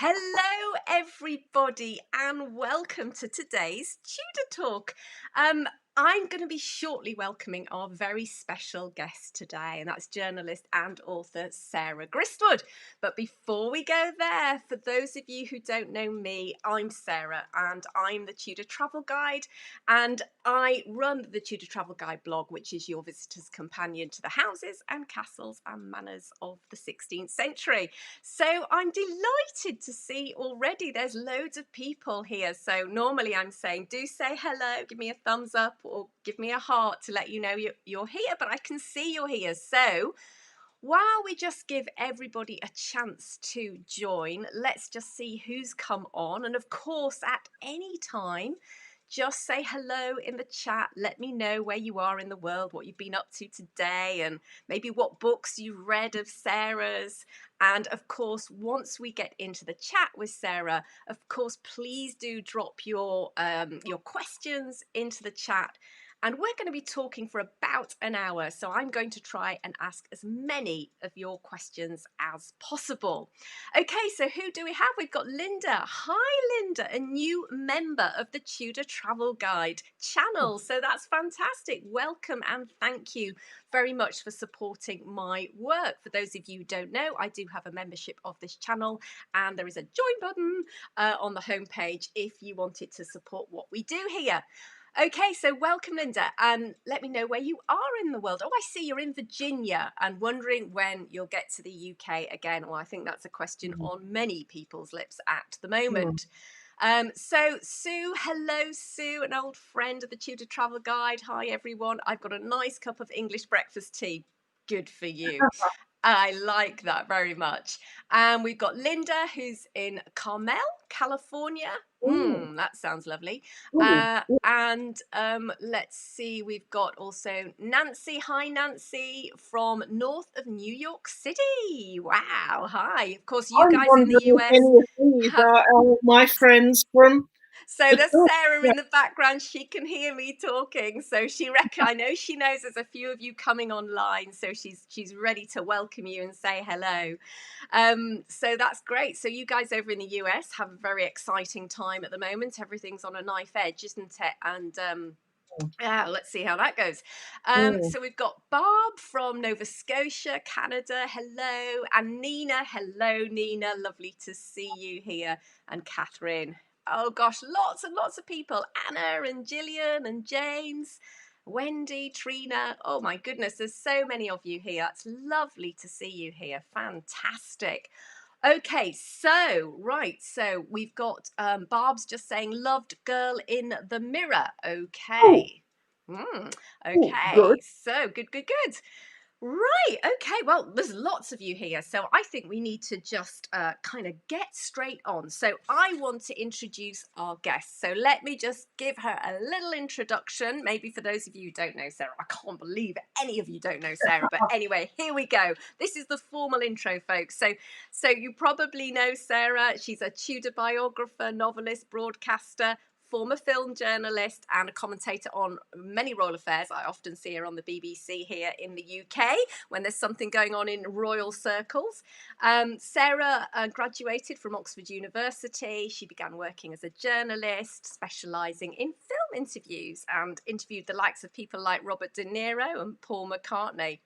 Hello, everybody, and welcome to today's Tudor Talk. I'm going to be shortly welcoming our very special guest today, and that's journalist and author Sarah Gristwood. But before we go there, for those of you who don't know me, I'm Sarah, and I'm the Tudor Travel Guide, and I run the Tudor Travel Guide blog, which is your visitor's companion to the houses and castles and manors of the 16th century. So I'm delighted to see already there's loads of people here. So normally I'm saying, do say hello, give me a thumbs up or give me a heart to let you know you're here, but I can see you're here. So while we just give everybody a chance to join, let's just see who's come on. And of course, at any time, just say hello in the chat. Let me know where you are in the world, what you've been up to today, and maybe what books you've read of Sarah's. And of course, once we get into the chat with Sarah, of course, please do drop your questions into the chat. And we're going to be talking for about an hour. So I'm going to try and ask as many of your questions as possible. Okay, so who do we have? We've got Linda. Hi, Linda, a new member of the Tudor Travel Guide channel. So that's fantastic. Welcome and thank you very much for supporting my work. For those of you who don't know, I do have a membership of this channel, and there is a join button on the homepage if you wanted to support what we do here. Okay, so welcome, Linda, and let me know where you are in the world. Oh, I see you're in Virginia and wondering when you'll get to the UK again. Well, I think that's a question on many people's lips at the moment. So Sue, hello, Sue, an old friend of the Tudor Travel Guide. Hi, everyone. I've got a nice cup of English breakfast tea. Good for you. I like that very much. And we've got Linda, who's in Carmel, California. That sounds lovely. And let's see, we've got also Nancy. Hi, Nancy, from north of New York City. Wow. Hi. Of course, you guys in the US. Any of these are my friends from. So there's Sarah in the background. She can hear me talking. So I know she knows there's a few of you coming online. So she's ready to welcome you and say hello. So that's great. So you guys over in the US have a very exciting time at the moment. Everything's on a knife edge, isn't it? And let's see how that goes. So we've got Barb from Nova Scotia, Canada. Hello. And Nina. Hello, Nina. Lovely to see you here. And Catherine. Oh gosh, lots and lots of people. Anna and Gillian and James, Wendy, Trina. Oh my goodness, there's so many of you here. It's lovely to see you here. Fantastic. Okay, so we've got Barb's just saying loved girl in the mirror. Okay. Okay, so good. Right, okay, well, there's lots of you here, so I think we need to just kind of get straight on. So I want to introduce our guest. So let me just give her a little introduction, maybe for those of you who don't know Sarah. I can't believe any of you don't know Sarah, but anyway, here we go. This is the formal intro, folks. So you probably know Sarah. She's a Tudor biographer, novelist, broadcaster, former film journalist and a commentator on many royal affairs. I often see her on the BBC here in the UK when there's something going on in royal circles. Sarah graduated from Oxford University. She began working as a journalist, specialising in film interviews, and interviewed the likes of people like Robert De Niro and Paul McCartney.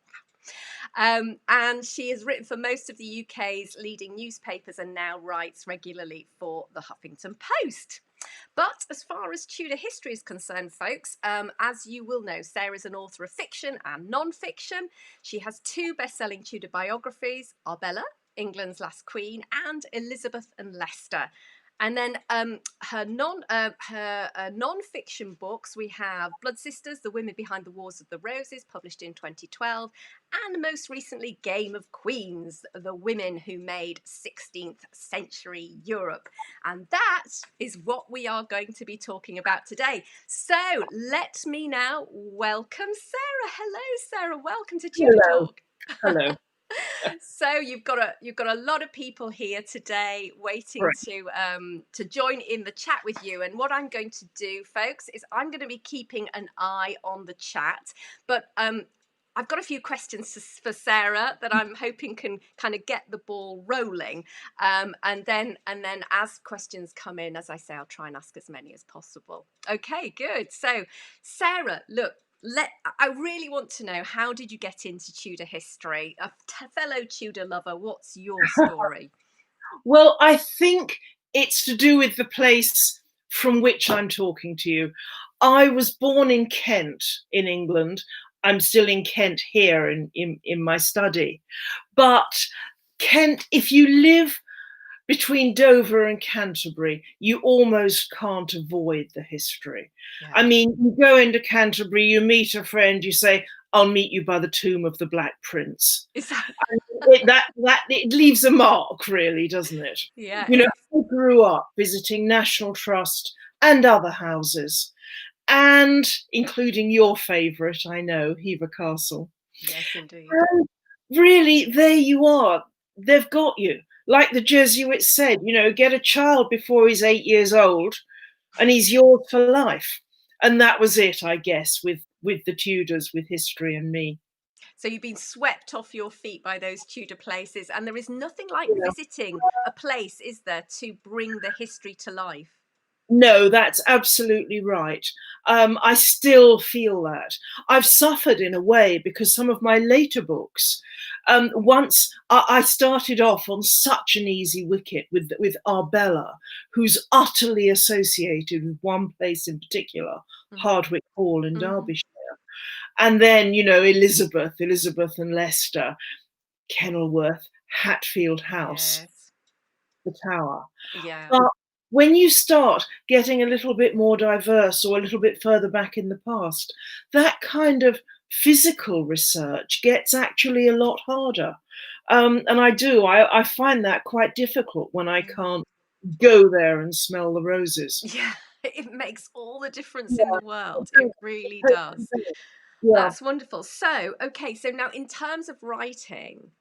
And she has written for most of the UK's leading newspapers and now writes regularly for the Huffington Post. But as far as Tudor history is concerned, folks, as you will know, Sarah is an author of fiction and non-fiction. She has 2 best-selling Tudor biographies, Arbella, England's Last Queen, and Elizabeth and Leicester. And then her non-fiction books, we have Blood Sisters, The Women Behind the Wars of the Roses, published in 2012, and most recently Game of Queens, The Women Who Made 16th Century Europe. And that is what we are going to be talking about today. So let me now welcome Sarah. Hello, Sarah. Welcome to Tudor Talk. Hello. So you've got a lot of people here today waiting to join in the chat with you. And what I'm going to do, folks, is I'm going to be keeping an eye on the chat. But I've got a few questions for Sarah that I'm hoping can kind of get the ball rolling, and then as questions come in, as I say, I'll try and ask as many as possible. Okay, good. So, Sarah, look. I really want to know, how did you get into Tudor history? A fellow Tudor lover, what's your story? Well, I think it's to do with the place from which I'm talking to you. I was born in Kent, in England. I'm still in Kent here in my study. But Kent, if you live between Dover and Canterbury, you almost can't avoid the history. Yeah. I mean, you go into Canterbury, you meet a friend, you say, I'll meet you by the tomb of the Black Prince. Is that... It leaves a mark, really, doesn't it? Yeah. You know, I grew up visiting National Trust and other houses, and including your favourite, I know, Hever Castle. Yes, indeed. And really, there you are. They've got you. Like the Jesuits said, you know, get a child before he's 8 years old and he's yours for life. And that was it, I guess, with the Tudors, with history and me. So you've been swept off your feet by those Tudor places, and there is nothing like Yeah. visiting a place, is there, to bring the history to life? No, that's absolutely right. I still feel that. I've suffered in a way because some of my later books, once I started off on such an easy wicket with Arbella, who's utterly associated with one place in particular, Hardwick Hall in Derbyshire. And then, you know, Elizabeth and Leicester, Kenilworth, Hatfield House, Yes. the Tower. Yeah. But when you start getting a little bit more diverse or a little bit further back in the past, that kind of physical research gets actually a lot harder. And I find that quite difficult when I can't go there and smell the roses. Yeah, it makes all the difference in Yeah. the world. It really does. Yeah. That's wonderful. So, okay, so now in terms of writing,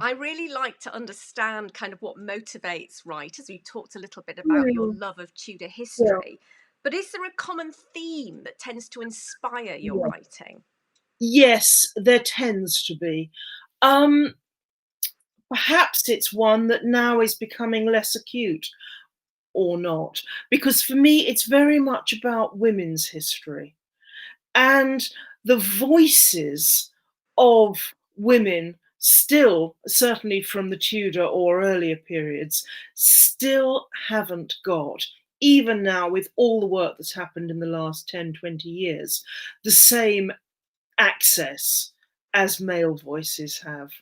I really like to understand kind of what motivates writers. We talked a little bit about your love of Tudor Yeah. history, but is there a common theme that tends to inspire your Yeah. writing? Yes, there tends to be. Perhaps it's one that now is becoming less acute or not, because for me, it's very much about women's history and the voices of women still, certainly from the Tudor or earlier periods, still haven't got, even now with all the work that's happened in the last 10, 20 years, the same access as male voices have.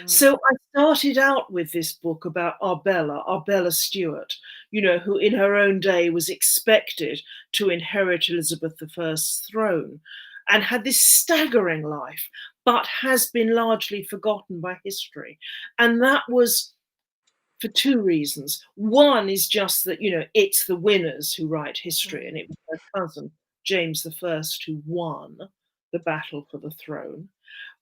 So I started out with this book about Arbella Stewart, you know, who in her own day was expected to inherit Elizabeth I's throne and had this staggering life, but has been largely forgotten by history. And that was for two reasons. One is just that, you know, it's the winners who write history, and it was her cousin, James I, who won the battle for the throne.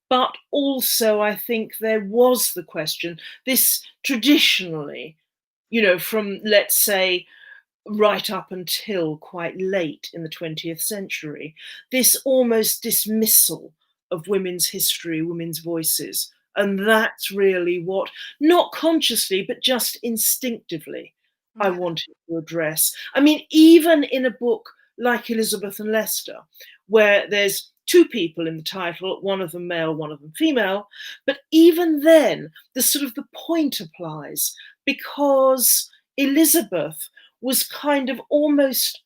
But also, I think there was the question, this traditionally, you know, from, let's say, right up until quite late in the 20th century, this almost dismissal of women's history, women's voices. And that's really what, not consciously, but just instinctively, I wanted to address. I mean, even in a book like Elizabeth and Leicester, where there's two people in the title, one of them male, one of them female, but even then, the point applies, because Elizabeth was kind of almost,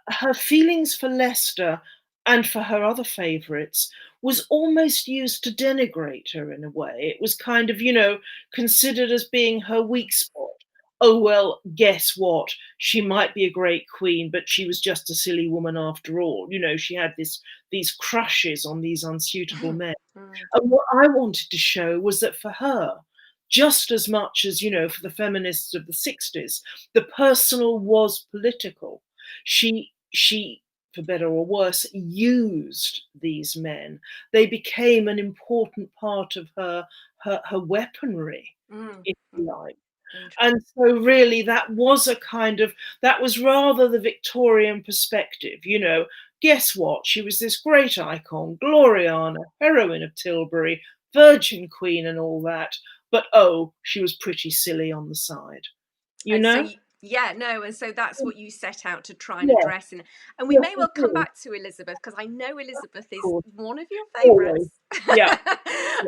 her feelings for Leicester and for her other favourites was almost used to denigrate her in a way. It was kind of, you know, considered as being her weak spot. Oh, well, guess what? She might be a great queen, but she was just a silly woman after all. You know, she had these crushes on these unsuitable men. And what I wanted to show was that for her, just as much as, you know, for the feminists of the 60s, the personal was political. She, for better or worse, used these men. They became an important part of her weaponry, if you like. And so really that was rather the Victorian perspective, you know, guess what? She was this great icon, Gloriana, heroine of Tilbury, Virgin Queen and all that. But oh, she was pretty silly on the side, you And so know? yeah, no, and so that's what you set out to try and Yeah, address. And we yes, may I well come do, back to Elizabeth, because I know Elizabeth of is course, one of your always. favorites. Yeah,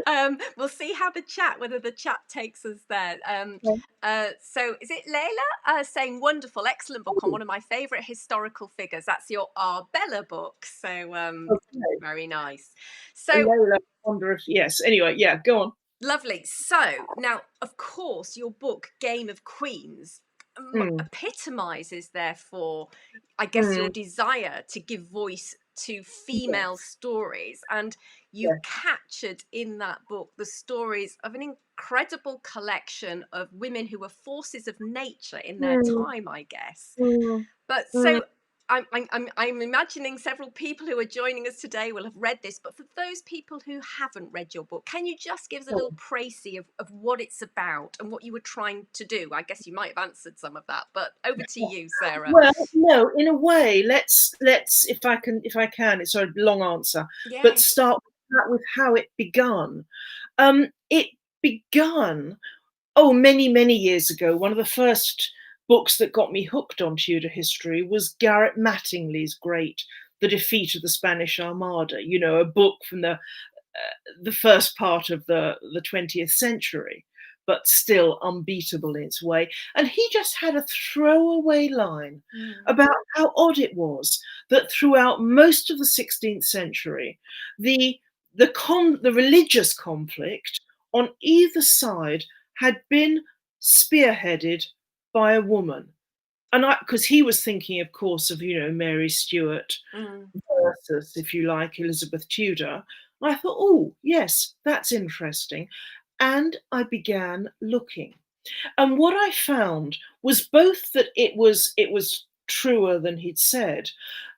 yeah, We'll see how whether the chat takes us there. yeah. So is it Layla saying wonderful, excellent book on Oh, one of my favorite historical figures? That's your Arbella book. So okay. very nice. So Lola, I wonder if yes. Anyway, yeah, go on. lovely. So now, of course, your book Game of Queens Mm, epitomizes, therefore, I guess, your mm, desire to give voice to yes, female stories. And you yes. captured in that book the stories of an incredible collection of women who were forces of nature in their Mm, time, I guess. mm, But mm. so I'm imagining several people who are joining us today will have read this. But for those people who haven't read your book, can you just give us a little précis of what it's about and what you were trying to do? I guess you might have answered some of that, but over to you, Sarah. Well, no, in a way, let's if I can, it's a long answer, but Yes. start with how it begun. It begun many years ago. One of the first books that got me hooked on Tudor history was Garrett Mattingly's great The Defeat of the Spanish Armada. You know, a book from the first part of the 20th century, but still unbeatable in its way. And he just had a throwaway line Mm. about how odd it was that throughout most of the 16th century, the the religious conflict on either side had been spearheaded by a woman. And because he was thinking, of course, of Mary Stuart Mm. versus, if you like, Elizabeth Tudor. And I thought, oh, yes, that's interesting. And I began looking. And what I found was both that it was truer than he'd said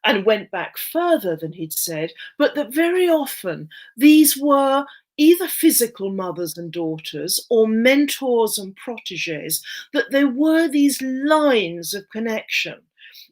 and went back further than he'd said, but that very often these were either physical mothers and daughters or mentors and proteges, that there were these lines of connection.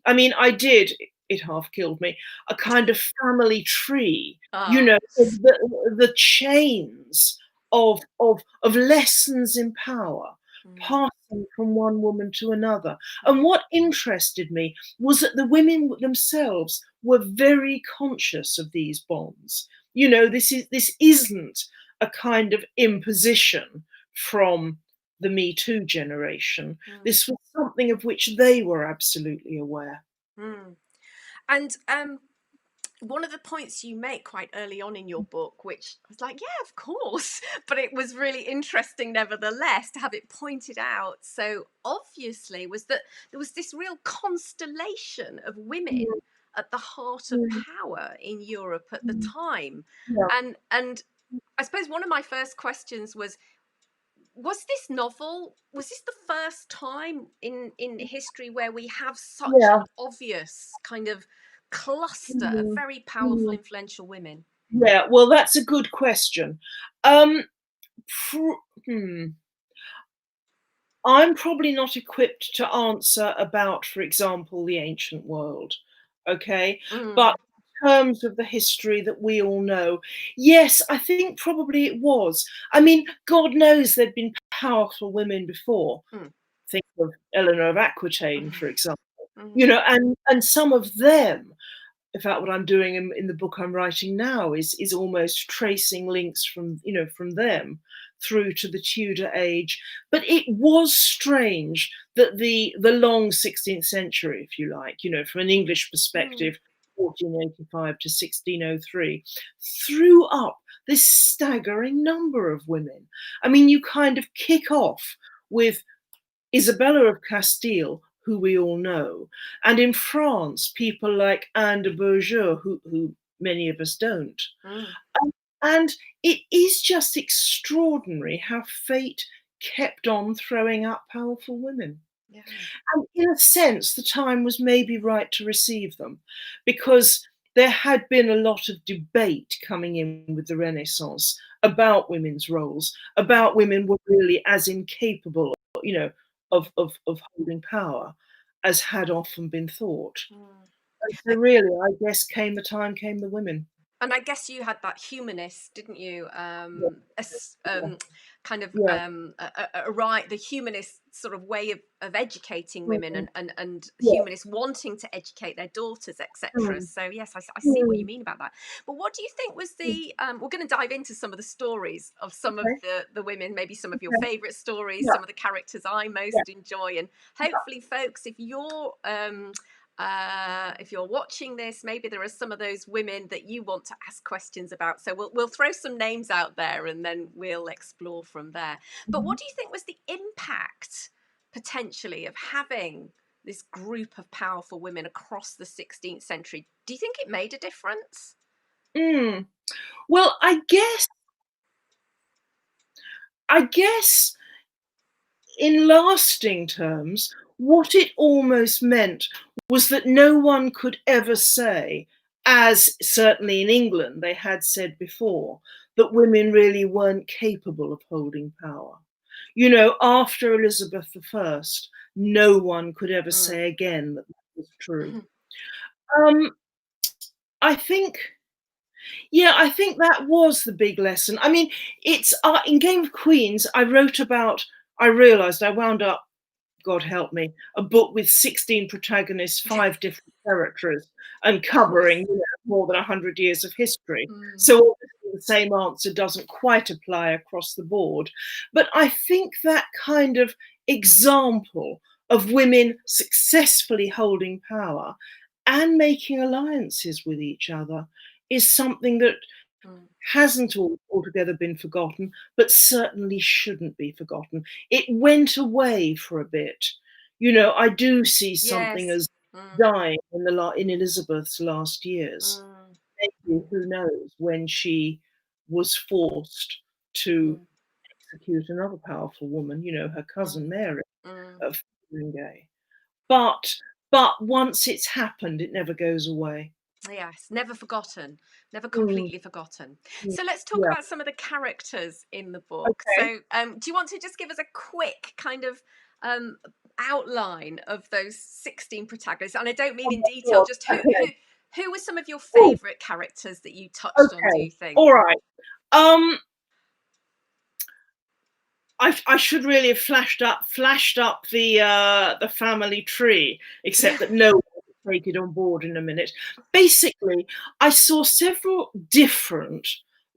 I mean, it half killed me, a kind of family tree, Ah. the chains of lessons in power Mm. passing from one woman to another. And what interested me was that the women themselves were very conscious of these bonds. This isn't a kind of imposition from the Me Too generation. Mm. This was something of which they were absolutely aware. Mm. And one of the points you make quite early on in your book, which I was like, yeah, of course, but it was really interesting nevertheless to have it pointed out so obviously, was that there was this real constellation of women at the heart of Mm, power in Europe at the mm, time. yeah, And I suppose one of my first questions was this novel, was this the first time in history where we have such yeah, an obvious kind of cluster of mm, very powerful, mm, influential women? yeah. Well, that's a good question. Um, pr- hmm. I'm probably not equipped to answer about, for example, the ancient world. Okay. But Mm, in terms of the history that we all know, yes, I think probably it was. I mean, God knows there'd been powerful women before. mm, Think of Eleanor of Aquitaine, for example. mm, And some of them, in fact, what I'm doing in the book I'm writing now is almost tracing links from them through to the Tudor age. But it was strange that the long 16th century, if you like, from an English mm, perspective, 1485 to 1603, threw up this staggering number of women. I mean, you kind of kick off with Isabella of Castile, who we all know, and in France, people like Anne de Beaujeu, who many of us don't. mm, And it is just extraordinary how fate kept on throwing up powerful women. yeah. And in a sense, the time was maybe right to receive them, because there had been a lot of debate coming in with the Renaissance about women's roles, Mm, about women were really as incapable, you know, of holding power as had often been thought. mm. And so really, I guess came the time, came the women. And I guess you had that humanist, didn't you? Yeah, yeah, Kind of yeah. a right, the humanist sort of way of educating women, Mm, and yeah. humanists wanting to educate their daughters, etc. Mm, So yes, I see what you mm, mean about that. But what do you think was mm. the? We're going to dive into some of the stories of some of Okay, the women, maybe some of your okay. favourite stories, Yeah, some of the characters I yeah. most enjoy, and hopefully, folks, if you're watching this, maybe there are some of those women that you want to ask questions about. So we'll throw some names out there and then we'll explore from there. But Mhm. what do you think was the impact potentially of having this group of powerful women across the 16th century? Do you think it made a difference? Mm. Well, I guess in lasting terms, what it almost meant was that no one could ever say, as certainly in England they had said before, that women really weren't capable of holding power. You know, after Elizabeth I, no one could ever Mm. say again that that was true. Um, I think, yeah, I think that was the big lesson. I mean, it's in Game of Queens, I realised I wound up, God help me, a book with 16 protagonists, 5 different territories, and Of course. covering, more than 100 years of history. Mm. So obviously the same answer doesn't quite apply across the board. But I think that kind of example of women successfully holding power and making alliances with each other is something that Mm. hasn't altogether been forgotten, but certainly shouldn't be forgotten. It went away for a bit. You know, I do see something Yes. as Mm. dying in Elizabeth's last years. Mm. Maybe, who knows, when she was forced to Mm. execute another powerful woman, her cousin Mm. Mary Mm. of Fotheringay. But but once it's happened, it never goes away. Yes, never forgotten, never Mm, completely forgotten. mm, So let's talk yeah. about some of the characters in the book. Okay. So, do you want to just give us a quick kind of um, outline of those 16 protagonists? And I don't mean Oh in my detail, God. just who Okay. who who were some of your Oh, favourite characters that you touched on? Do okay. you think? All right. Um, I should really have flashed up the family tree, except that no one will take it on board in a minute. Basically, I saw several different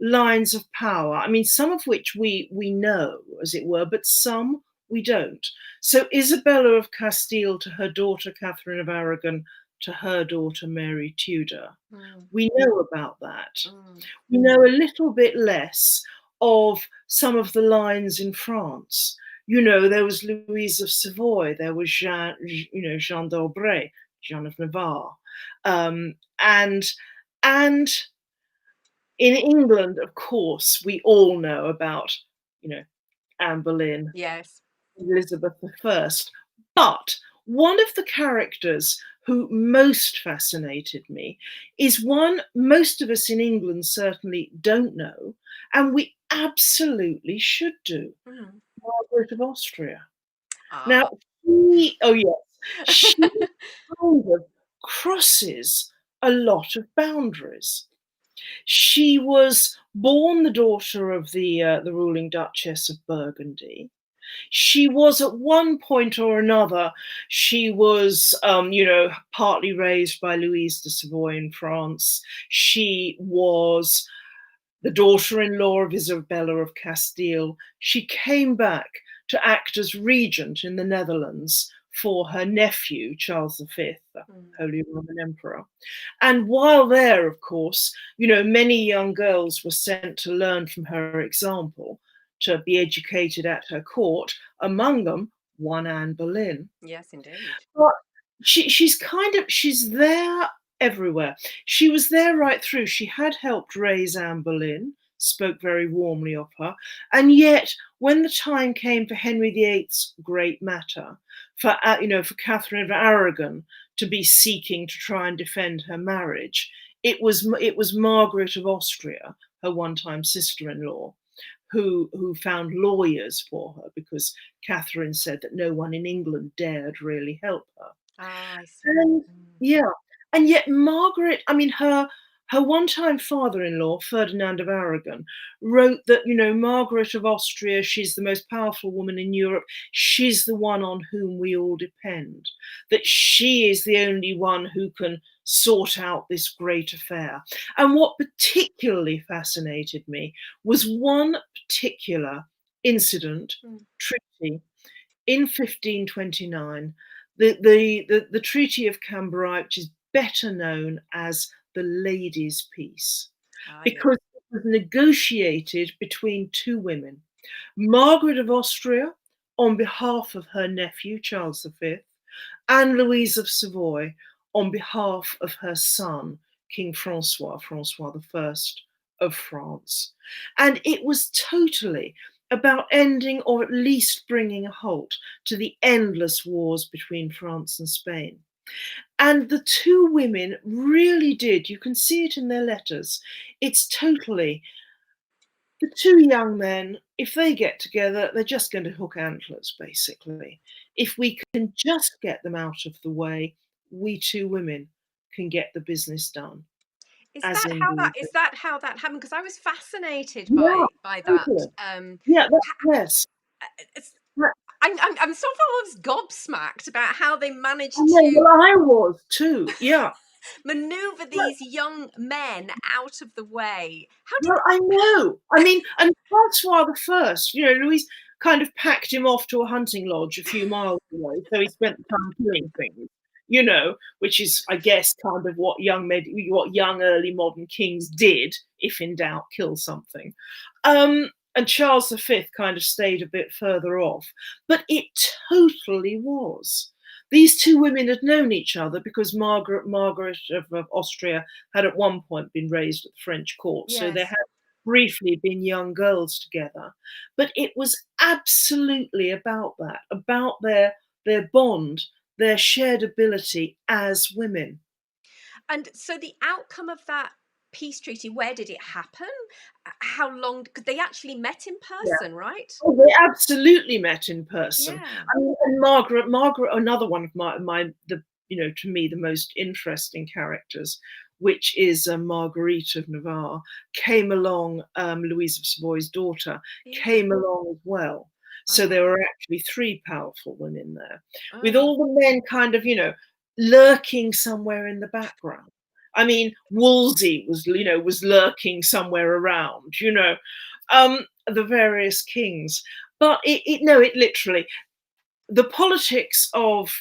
lines of power. I mean, some of which we know, as it were, but some we don't. So Isabella of Castile to her daughter Catherine of Aragon to her daughter Mary Tudor. Mm, We know about that. mm, We know a little bit less of some of the lines in France. You know, there was Louise of Savoy, there was Jean d'Albret, Jean of Navarre, um, and and in England, of course, we all know about you know Anne Boleyn, yes. Elizabeth I. But one of the characters who most fascinated me is one most of us in England certainly don't know, and we absolutely should do. Mm. Margaret of Austria. Now, Ah. oh yes, she kind of crosses a lot of boundaries. She was born the daughter of the ruling Duchess of Burgundy. She was at one point or another, she was, partly raised by Louise de Savoy in France. She was the daughter-in-law of Isabella of Castile. She came back to act as regent in the Netherlands for her nephew, Charles V, the Mm. Holy Roman Emperor. And while there, of course, many young girls were sent to learn from her example, to be educated at her court, among them one Anne Boleyn. Yes, indeed. But she's there everywhere. She was there right through. She had helped raise Anne Boleyn, spoke very warmly of her, and yet when the time came for Henry VIII's great matter, for Catherine of Aragon to be seeking to try and defend her marriage, it was Margaret of Austria, her one-time sister-in-law, who found lawyers for her because Catherine said that no one in England dared really help her. Ah, I see. And Mm. yeah, And yet Margaret, I mean, her one-time father-in-law, Ferdinand of Aragon, wrote that, Margaret of Austria, she's the most powerful woman in Europe. She's the one on whom we all depend, that she is the only one who can sort out this great affair. And what particularly fascinated me was one particular incident, Mm. treaty, in 1529, the Treaty of Cambrai, which is better known as the Ladies' Peace, Ah, yeah. because it was negotiated between two women, Margaret of Austria on behalf of her nephew, Charles V, and Louise of Savoy on behalf of her son, King Francois, Francois I of France. And it was totally about ending, or at least bringing a halt to the endless wars between France and Spain. And the two women really did, you can see it in their letters, it's totally the two young men, if they get together, they're just going to hook antlers, basically. If we can just get them out of the way, we two women can get the business done, as in Is that how that happened? Because I was fascinated yeah, by that. totally. Yeah, yes. It's, That, I'm sort of almost gobsmacked about how they I managed know, to well, I was too. Yeah. maneuver Well, these young men out of the way. How did well, I know. I mean, and Francois the First, Louise kind of packed him off to a hunting lodge a few miles away, so he spent the time killing things, which is, I guess, kind of what young early modern kings did, if in doubt, kill something. And Charles V kind of stayed a bit further off, but it totally was. These two women had known each other because Margaret of Austria had at one point been raised at the French court, so they yes. had briefly been young girls together. But it was absolutely about that, about their bond, their shared ability as women. And so the outcome of that peace treaty, where did it happen? How long? Because they actually met in Yeah. person, right? Oh, they absolutely met in person. Yeah. I mean, and Margaret, another one of to me, the most interesting characters, which is Marguerite of Navarre, came along. Louise of Savoy's daughter Yeah. came along as well. So Ah. there were actually three powerful women there, with Ah. all the men kind of, lurking somewhere in the background. I mean, Wolsey was lurking somewhere around, the various kings. But it literally, the politics of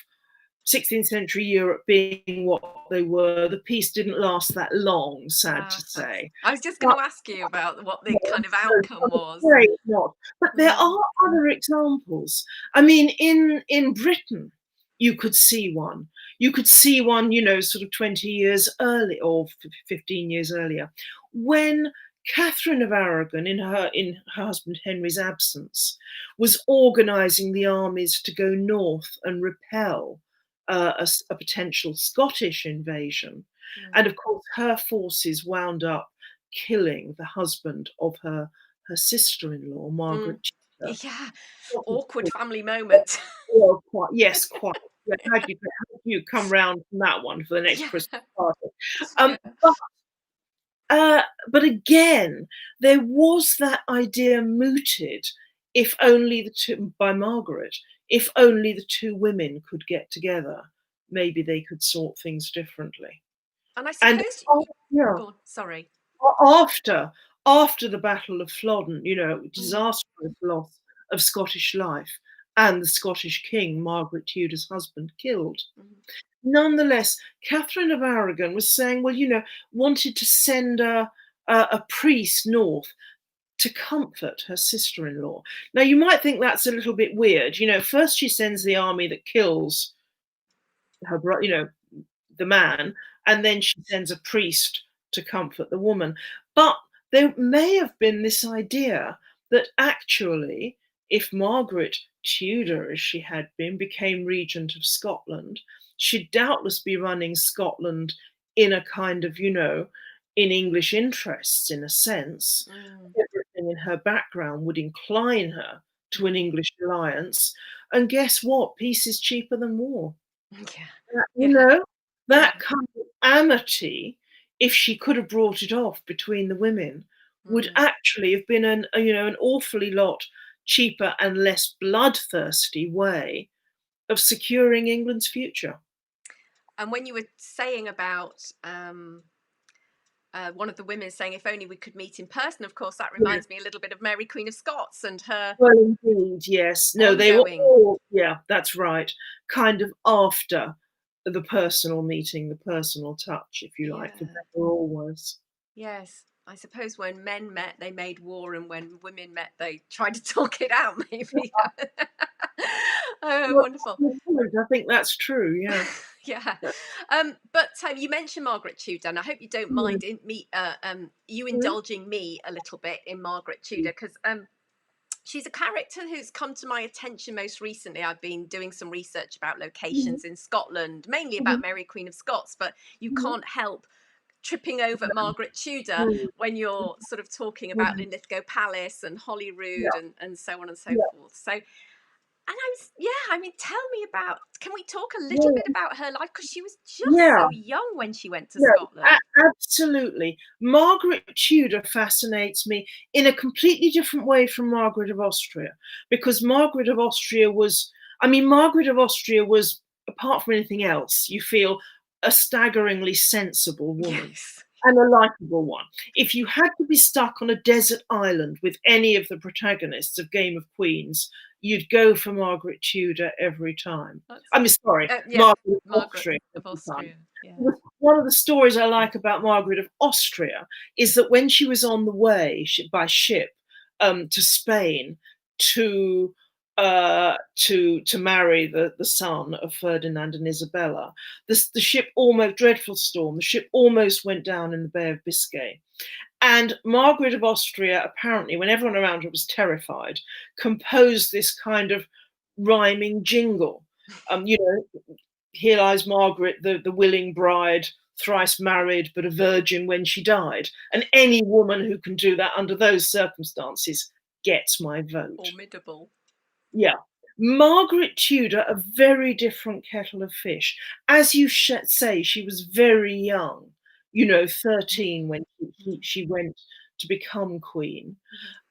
16th century Europe being what they were, the peace didn't last that long, sad to Ah, say. I was just going But to ask you about what the no, kind of so outcome I'm was. afraid not. But there Mm. are other examples. I mean, in Britain, you could see one. You could see one, sort of 20 years early or 15 years earlier, when Catherine of Aragon, in her husband Henry's absence, was organising the armies to go north and repel a potential Scottish invasion. Mm. And of course, her forces wound up killing the husband of her sister-in-law, Mm. Margaret Tudor. Yeah. Scottish Awkward queen. family moment. Well, quite, yes, quite. Yeah, how do you come round from that one for the next Yeah. Christmas party? Yeah. But again, there was that idea mooted, if only the two, by Margaret, if only the two women could get together, maybe they could sort things differently. And I And suppose yeah, go on, sorry. after after the Battle of Flodden, Mm. disastrous loss of Scottish life and the Scottish king, Margaret Tudor's husband, killed. Mhm. Nonetheless, Catherine of Aragon was saying, well, wanted to send a priest north to comfort her sister-in-law. Now, you might think that's a little bit weird. First she sends the army that kills her brother, the man, and then she sends a priest to comfort the woman. But there may have been this idea that actually, if Margaret Tudor, as she had been, became regent of Scotland, she'd doubtless be running Scotland in a kind of, in English interests, in a sense. Mm. Everything in her background would incline her to an Mm. English alliance. And guess what? Peace is cheaper than war. Yeah. You Yeah. know? That Yeah. kind of amity, if she could have brought it off between the women, would Mm. actually have been an awfully lot cheaper and less bloodthirsty way of securing England's future. And when you were saying about one of the women saying, "If only we could meet in person," of course, that Yeah. reminds me a little bit of Mary, Queen of Scots, and her Well, indeed, yes. No, they were ongoing. all, yeah, that's right, kind of after the personal meeting, the personal touch, if you like, for Yeah. better or worse. Yes. I suppose when men met, they made war, and when women met, they tried to talk it out. Maybe. Oh, Well, wonderful. I think that's true, yeah. Yeah. But you mentioned Margaret Tudor, and I hope you don't Mm, mind you mm, indulging me a little bit in Margaret Tudor, because she's a character who's come to my attention most recently. I've been doing some research about mhm, locations in Scotland, mainly about mhm, Mary Queen of Scots, but you mhm, can't help tripping over Margaret Tudor mm, when you're sort of talking about mm, Linlithgow Palace and yeah, Holyrood and so on and so yeah, forth. So, and I was, yeah, I mean, tell me about, can we talk a little bit yeah, about her life? Because she was just yeah. so young when she went to No, Scotland. absolutely. Margaret Tudor fascinates me in a completely different way from Margaret of Austria, because Margaret of Austria was, I mean, Margaret of Austria was, apart from anything else, you feel a staggeringly sensible woman Yes. and a likable one. If you had to be stuck on a desert island with any of the protagonists of Game of Queens, you'd go for Margaret Tudor every time. That's, I mean, sorry, yeah, Margaret of Margaret Austria of every time. Austria. Yeah. One of the stories I like about Margaret of Austria is that when she was on the way by ship to Spain to to marry the son of Ferdinand and Isabella, the ship almost, dreadful storm, the ship almost went down in the Bay of Biscay. And Margaret of Austria, apparently, when everyone around her was terrified, composed this kind of rhyming jingle. You know, here lies Margaret, the willing bride, thrice married, but a virgin when she died. And any woman who can do that under those circumstances gets my vote. Formidable. Yeah. Margaret Tudor, a very different kettle of fish. As you say, she was very young, 13 when Mm, she went to become queen.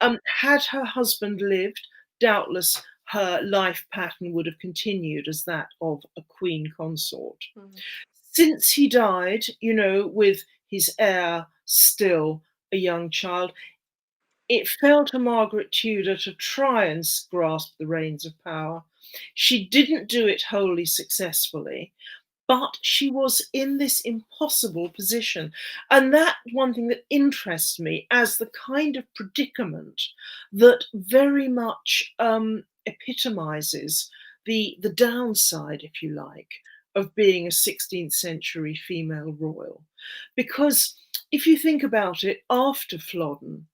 mhm, Had her husband lived, doubtless her life pattern would have continued as that of a queen consort. mhm, Since he died, with his heir still a young child, it fell to Margaret Tudor to try and grasp the reins of power. She didn't do it wholly successfully, but she was in this impossible position. And that one thing that interests me as the kind of predicament that very much epitomizes the downside, if you like, of being a 16th century female royal. Because if you think about it, after Flodden,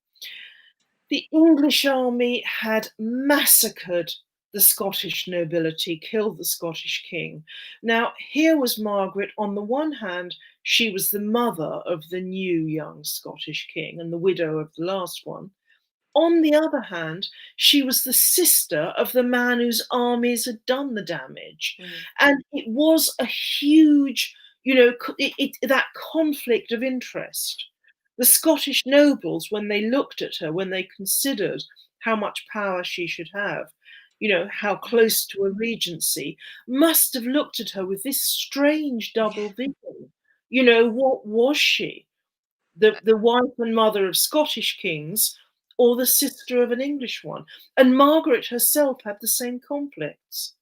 the English army had massacred the Scottish nobility, killed the Scottish king. Now, here was Margaret. On the one hand, she was the mother of the new young Scottish king and the widow of the last one. On the other hand, she was the sister of the man whose armies had done the damage. mm. And it was a huge, that conflict of interest. The Scottish nobles, when they looked at her, when they considered how much power she should have, how Mm. close to a regency, must have looked at her with this strange Yeah. double vision. What was she? The wife and mother of Scottish kings, or the sister of an English one? And Margaret herself had the same conflicts.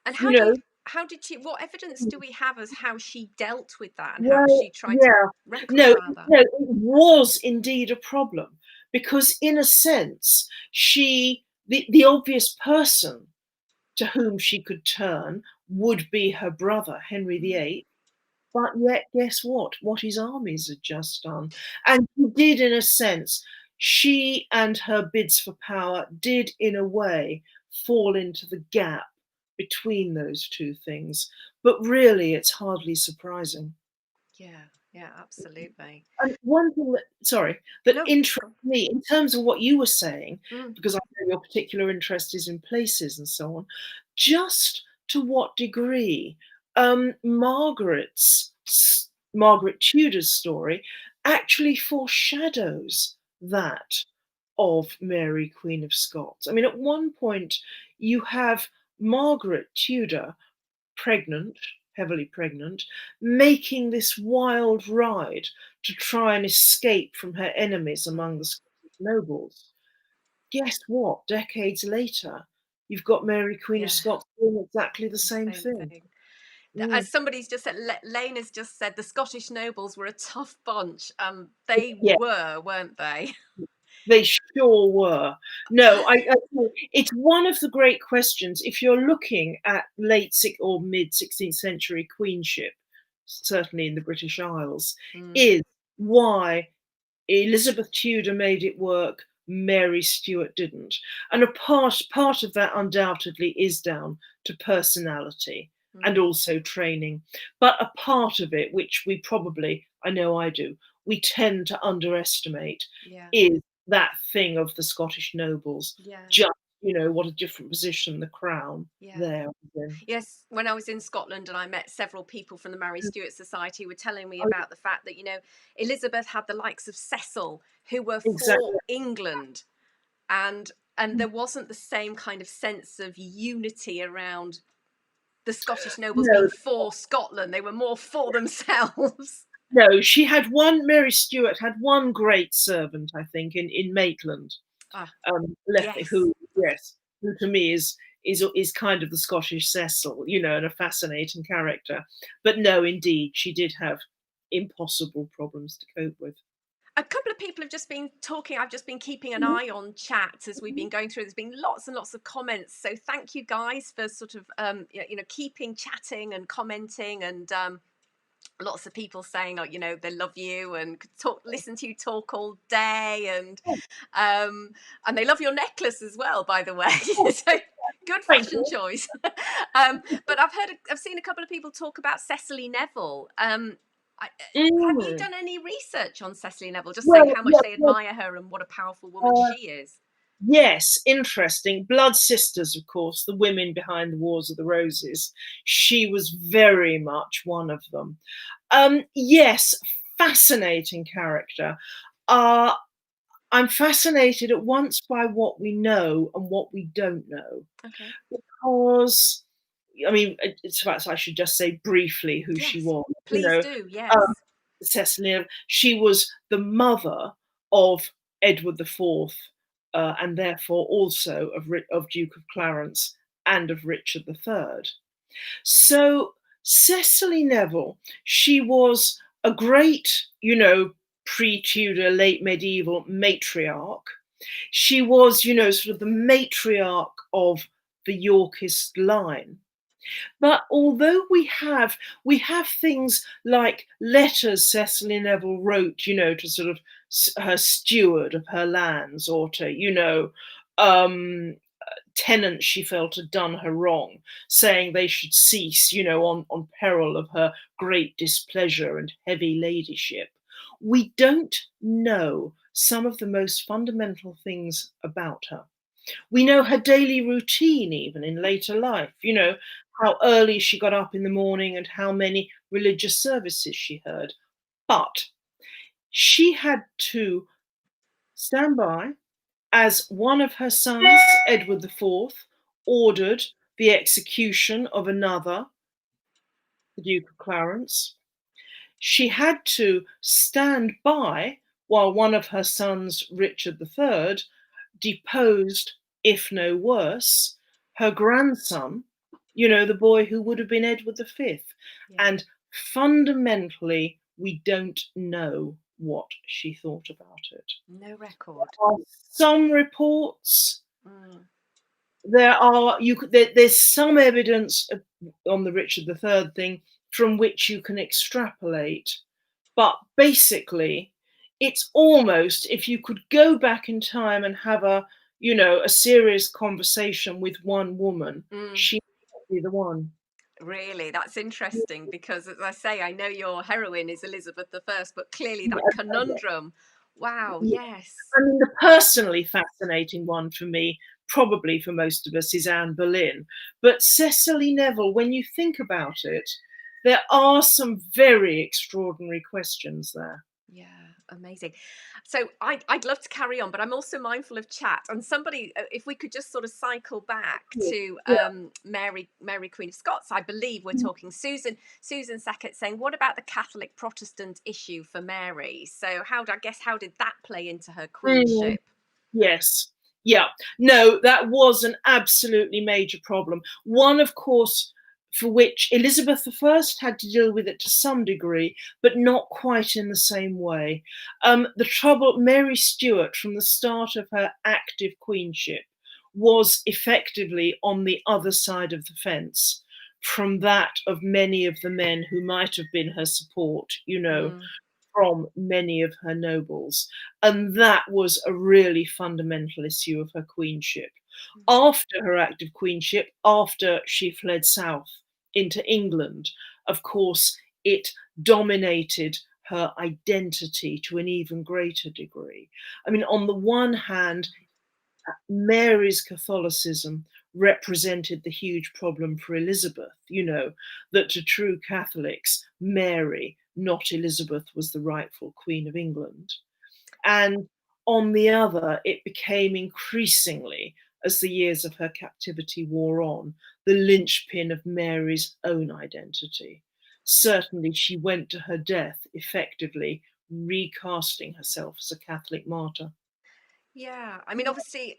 And You know, how did she, what evidence do we have as how she dealt with that and how well, she tried to yeah. No, reconcile that? no, it was indeed a problem because, in a sense, the obvious person to whom she could turn would be her brother, Henry Mm. VIII. But yet, guess what? What his armies had just done. And he did, in a sense, she and her bids for power did, in a way, fall into the gap between those two things. But really, it's hardly surprising. Yeah, yeah, absolutely. And one thing that No, interests go me in terms of what you were saying, on. because I know your particular interest is in places and so on, just to what degree Margaret's Margaret Tudor's story actually foreshadows that of Mary, Queen of Scots. I mean, at one point, you have Margaret Tudor pregnant, heavily pregnant, making this wild ride to try and escape from her enemies among the Scottish nobles. Guess what? Decades later, you've got Mary, Queen of Yeah, Scots doing exactly the same same thing. thing. Mm. As somebody's just said, Lane has just said the Scottish nobles were a tough bunch. They Yeah, were, weren't they? they sure were. No, it's one of the great questions. If you're looking at late or mid 16th century queenship, certainly in the British Isles, Mm, is why Elizabeth Tudor made it work, Mary Stuart didn't. And a part of that undoubtedly is down to personality and mm, also training. But a part of it, which we probably, I know I do, we tend to underestimate, yeah, is that thing of the Scottish nobles. yeah, Just, what a different position the crown yeah. there was in. Yes, when I was in Scotland and I met several people from the Mary Mm. Stuart Society were telling me Oh, about the fact that, Elizabeth had the likes of Cecil who were for exactly. England, and there wasn't the same kind of sense of unity around the Scottish nobles being No, for Scotland. They were more for themselves. no, she had one. Mary Stuart had one great servant, I think, in Maitland, Ah, yes. who, yes, who to me is kind of the Scottish Cecil, and a fascinating character. But no, indeed, she did have impossible problems to cope with. A couple of people have just been talking. I've just been keeping an Mhm, eye on chat as we've mhm. been going through. There's been lots and lots of comments. So thank you guys for sort of keeping chatting and commenting, and lots of people saying, oh, they love you and could listen to you talk all day, um, and they love your necklace as well, by the way. Oh, So good thank fashion you. choice. But I've seen a couple of people talk about Cecily Neville. Have you Mm. done any research on Cecily Neville, just saying Well, how much yeah, they admire her and what a powerful woman uh, she is? yes, interesting. Blood Sisters, of course, the women behind the Wars of the Roses. She was very much one of them. Yes, fascinating character. Uh, I'm fascinated at once by what we know and what we don't know, Okay. because, I mean, it's perhaps I should just say briefly who she Yes, was. please do. Um, Yes. Cecily, she was the mother of Edward IV, and therefore also of Duke of Clarence and of Richard III. So Cecily Neville, she was a great, pre-Tudor, late medieval matriarch. She was, sort of the matriarch of the Yorkist line. But although we have things like letters Cecily Neville wrote, to sort of her steward of her lands, or to, um, tenants she felt had done her wrong, saying they should cease, on peril of her great displeasure and heavy ladyship. We don't know some of the most fundamental things about her. We know her daily routine, even in later life, how early she got up in the morning and how many religious services she heard. But she had to stand by as one of her sons, Edward IV, ordered the execution of another, the Duke of Clarence. She had to stand by while one of her sons, Richard III, deposed, if no worse, her grandson, the boy who would have been Edward V. Yeah. And fundamentally, we don't know what she thought about it. No record. There are some reports. Mm, There's some evidence on the Richard III thing from which you can extrapolate, but basically, it's almost, if you could go back in time and have a serious conversation with one woman, mm. she might be the one. Really, that's interesting because, as I say, I know your heroine is Elizabeth I, but clearly that Yeah, conundrum. Wow, yeah. yes. I mean, the personally fascinating one for me, probably for most of us, is Anne Boleyn. But Cecily Neville, when you think about it, There are some very extraordinary questions there. Yeah, amazing. So I'd love to carry on, but I'm also mindful of chat. And somebody, if we could just sort of cycle back to Yeah. Mary Queen of Scots, I believe we're talking Susan Sackett saying, what about the Catholic Protestant issue for Mary? So how did that play into her Mm, queenship? yes. Yeah. No, that was an absolutely major problem. One, of course, for which Elizabeth I had to deal with it to some degree, but not quite in the same way. The trouble, Mary Stuart, from the start of her active queenship, was effectively on the other side of the fence from that of many of the men who might have been her support, Mm, from many of her nobles. And that was a really fundamental issue of her queenship. After her active queenship, after she fled south into England, of course, it dominated her identity to an even greater degree. I mean, on the one hand, Mary's Catholicism represented the huge problem for Elizabeth, that to true Catholics, Mary, not Elizabeth, was the rightful Queen of England. And on the other, it became increasingly, as the years of her captivity wore on, the linchpin of Mary's own identity. Certainly, she went to her death effectively recasting herself as a Catholic martyr. yeah, I mean, obviously,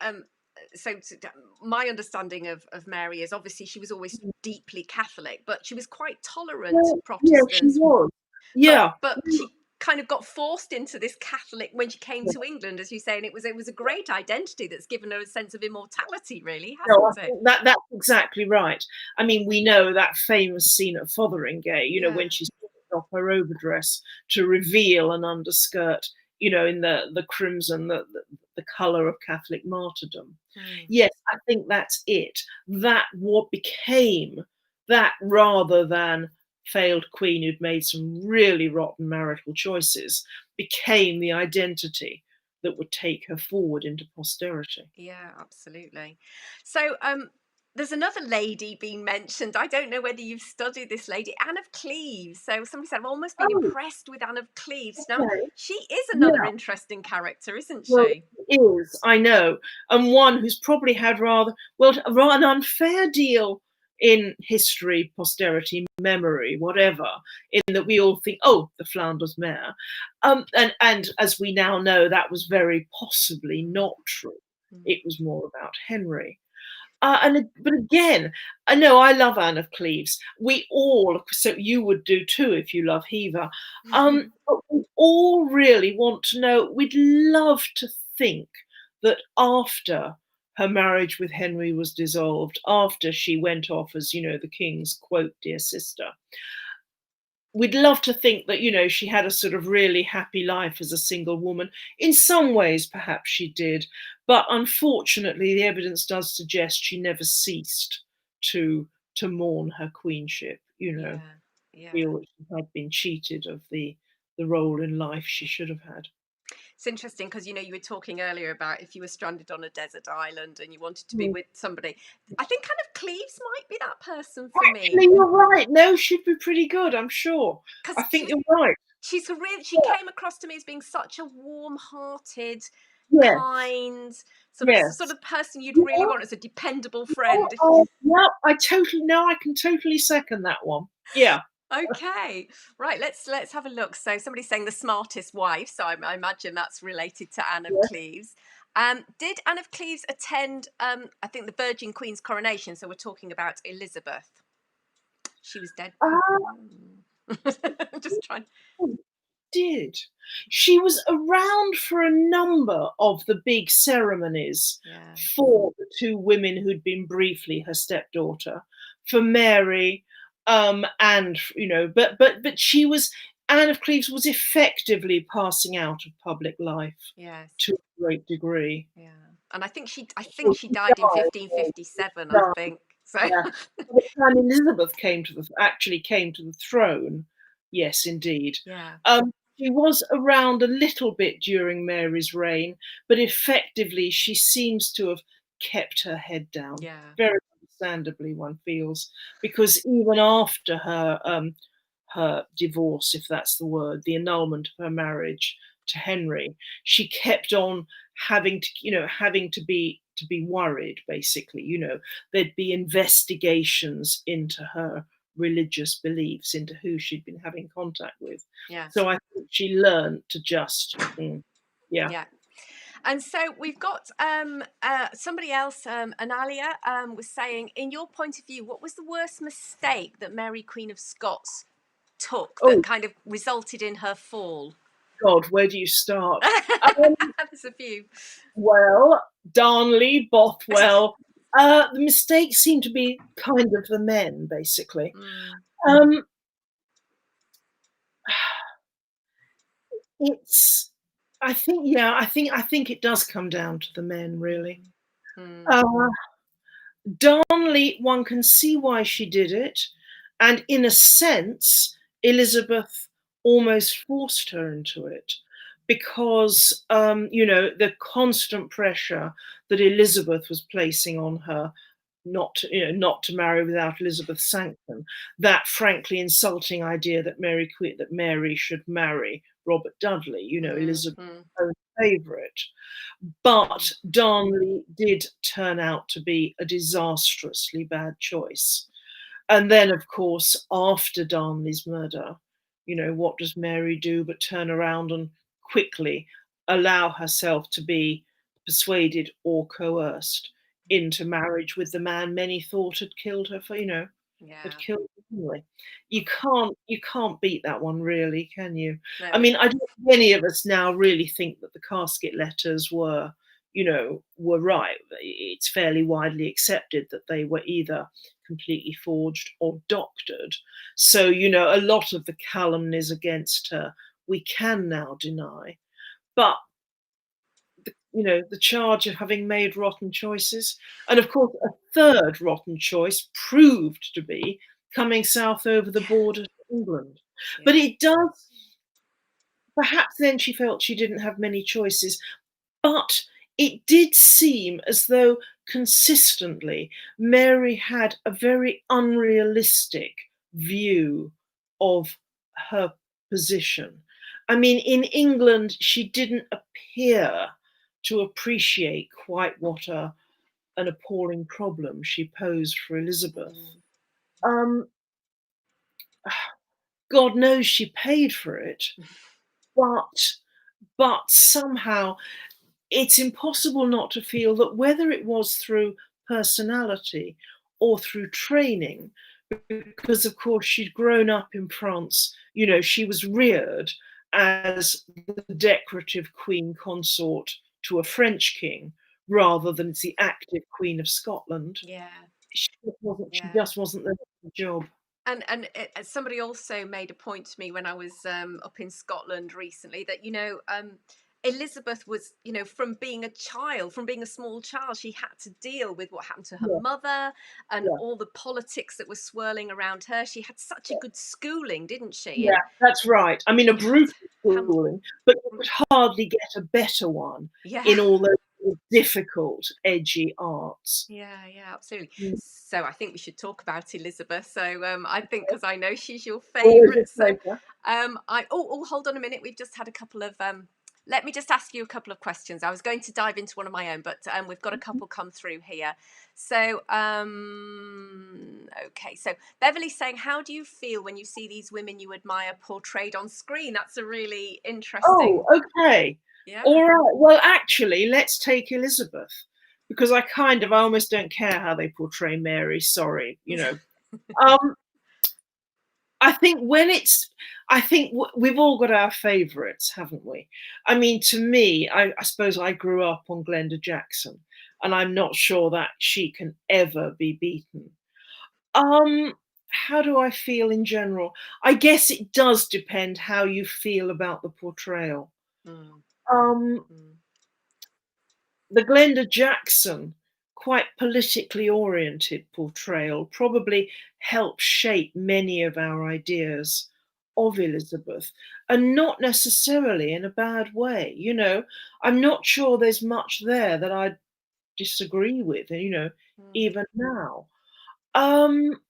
my understanding of Mary is obviously she was always deeply Catholic, but she was quite tolerant Yeah, of yeah, she Protestants. was. but Yeah. but she kind of got forced into this Catholic when she came Yeah. to England, as you say, and it was a great identity that's given her a sense of immortality, really, No, I hasn't it? think that's exactly right. I mean, we know that famous scene at Fotheringay, Yeah. when she's taking off her overdress to reveal an underskirt, in the crimson, the colour of Catholic martyrdom. Mm. Yes, I think that's it. That what became that, rather than failed queen who'd made some really rotten marital choices, became the identity that would take her forward into posterity. Yeah, absolutely. So, there's another lady being mentioned. I don't know whether you've studied this lady, Anne of Cleves. So somebody said, I've almost been Oh, impressed with Anne of Cleves. Now, okay. she is another Yeah. interesting character, isn't Well, she? it is, I know, and one who's probably had an unfair deal in history, posterity, memory, whatever, in that we all think, oh, the Flanders mare. And as we now know, that was very possibly not true. Mm. It was more about Henry. But again, I know I love Anne of Cleves. We all, so you would do too if you love Hever. But we all really want to know. We'd love to think that after her marriage with Henry was dissolved, after she went off as the king's quote dear sister, we'd love to think that she had a sort of really happy life as a single woman. In some ways perhaps she did, but unfortunately the evidence does suggest she never ceased to mourn her queenship, Yeah, yeah. feel that she had been cheated of the role in life she should have had. It's interesting because you were talking earlier about if you were stranded on a desert island and you wanted to be Mm. with somebody. I think kind of Cleves might be that person for Actually, me you're right. No, she'd be pretty good, I'm sure. I because think you're right. she Yeah. came across to me as being such a warm-hearted, Yes. kind, sort Yes. of person you'd Yeah. really want as a dependable Oh, friend. oh, yeah, I can totally second that one. Yeah. Okay, right. Let's have a look. So somebody's saying the smartest wife. So I imagine that's related to Anne of Yeah. Cleves. Did Anne of Cleves attend? I think the Virgin Queen's coronation. So we're talking about Elizabeth. She was dead. Ah, Just trying. did. She was around for a number of the big ceremonies Yeah, for the two women who'd been briefly her stepdaughter, for Mary, and but she was Anne of Cleves was effectively passing out of public life yes, to a great degree. yeah. And I think Well, she she died in died, 1557. I yeah, think so. yeah. By the time Elizabeth actually came to the throne, yes, indeed. Yeah, She was around a little bit during Mary's reign, but effectively she seems to have kept her head down. yeah, Very understandably, one feels, because even after her her divorce, if that's the word, the annulment of her marriage to Henry, she kept on having to be worried, basically. There'd be investigations into her religious beliefs, into who she'd been having contact with. Yes. So I think she learned to just, yeah. Yeah. And so we've got somebody else, Analia, was saying, in your point of view, what was the worst mistake that Mary, Queen of Scots, took that Oh kind of resulted in her fall? God, where do you start? Um, There's a few. well, Darnley, Bothwell. The mistakes seem to be kind of the men, basically. Mm, Um, it's, I think it does come down to the men, really. mm, Uh, Darnley, one can see why she did it, and in a sense, Elizabeth almost forced her into it because, the constant pressure that Elizabeth was placing on her not to marry without Elizabeth's sanction, that frankly insulting idea that Mary should marry Robert Dudley, mm, Elizabeth's mm, own favourite. But mm. Darnley did turn out to be a disastrously bad choice. And then, of course, after Darnley's murder, what does Mary do but turn around and quickly allow herself to be persuaded or coerced into marriage with the man many thought had killed her had Yeah. killed her family. You can't beat that one, really, can you? I No. mean, I don't think any of us now really think that the casket letters were right. It's fairly widely accepted that they were either completely forged or doctored. So, a lot of the calumnies against her we can now deny. But the charge of having made rotten choices, and of course a third rotten choice proved to be coming south over the border to England. But Yeah. it does, perhaps then she felt she didn't have many choices, but it did seem as though consistently Mary had a very unrealistic view of her position. I mean, in England, she didn't appear to appreciate quite what an appalling problem she posed for Elizabeth. Mm, Um, God knows she paid for it, but somehow it's impossible not to feel that whether it was through personality or through training, because of course she'd grown up in France, she was reared as the decorative queen consort to a French king rather than as the active Queen of Scotland. yeah. She Yeah. just wasn't there for the job. And somebody also made a point to me when I was up in Scotland recently that Elizabeth was, from being a child, from being a small child, she had to deal with what happened to her Yeah, mother and yeah. all the politics that were swirling around her. She had such a good schooling, didn't she? Yeah, And that's right. I mean, a you had brutal to handle. schooling, but you could hardly get a better one Yeah. in all those sort of difficult, edgy arts. Yeah, yeah, absolutely. Mm. So I think we should talk about Elizabeth. So I think because I know she's your Always a favourite. So pleasure. hold on a minute. We've just had a couple of let me just ask you a couple of questions. I was going to dive into one of my own, but we've got a couple come through here. So okay. So Beverly's saying, how do you feel when you see these women you admire portrayed on screen? That's a really Oh, interesting. okay. Yeah. All right. Well, actually, let's take Elizabeth because I almost don't care how they portray Mary. Sorry. Um, I think we've all got our favourites, haven't we? I mean, to me, I suppose I grew up on Glenda Jackson, and I'm not sure that she can ever be beaten. How do I feel in general? I guess it does depend how you feel about the portrayal. Mm, Um, mm, the Glenda Jackson, quite politically oriented portrayal probably helped shape many of our ideas of Elizabeth, and not necessarily in a bad way. I'm not sure there's much there that I disagree with, mm, even now. Um,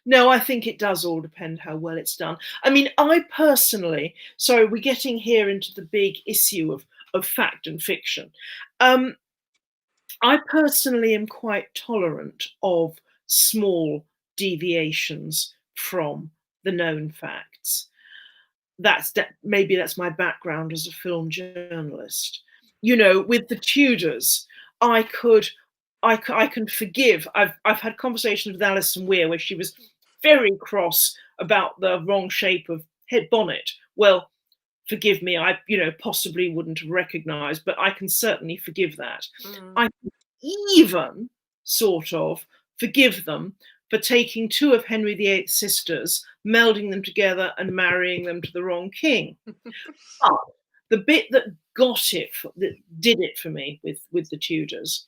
No, I think it does all depend how well it's done. I mean, I personally, sorry, we're getting here into the big issue of fact and fiction. Um, I personally am quite tolerant of small deviations from the known facts. Maybe that's my background as a film journalist. You know, with the Tudors, I could, I can forgive. I've had conversations with Alison Weir where she was very cross about the wrong shape of head bonnet. Well, forgive me, I, possibly wouldn't have recognised, but I can certainly forgive that. Mm. I can even sort of forgive them for taking two of Henry VIII's sisters, melding them together and marrying them to the wrong king. But the bit that that did it for me with the Tudors,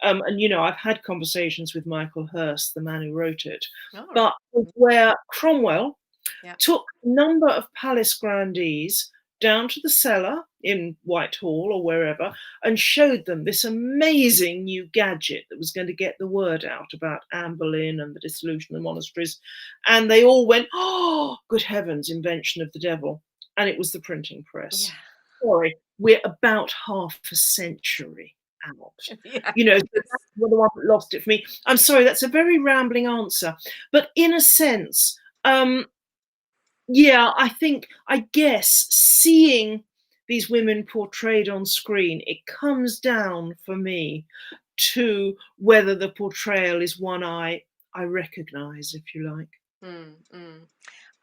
and I've had conversations with Michael Hirst, the man who wrote it, All right. but where Cromwell Yeah. took a number of palace grandees down to the cellar in Whitehall or wherever and showed them this amazing new gadget that was going to get the word out about Anne Boleyn and the dissolution of the monasteries. And they all went, oh, good heavens, invention of the devil. And it was the printing Yeah. press. Sorry, we're about half a century out. Yeah. So that's the one that lost it for me. I'm sorry, that's a very rambling answer. But in a sense, yeah, I guess seeing these women portrayed on screen, it comes down for me to whether the portrayal is one I recognize, if you like. Mm, mm.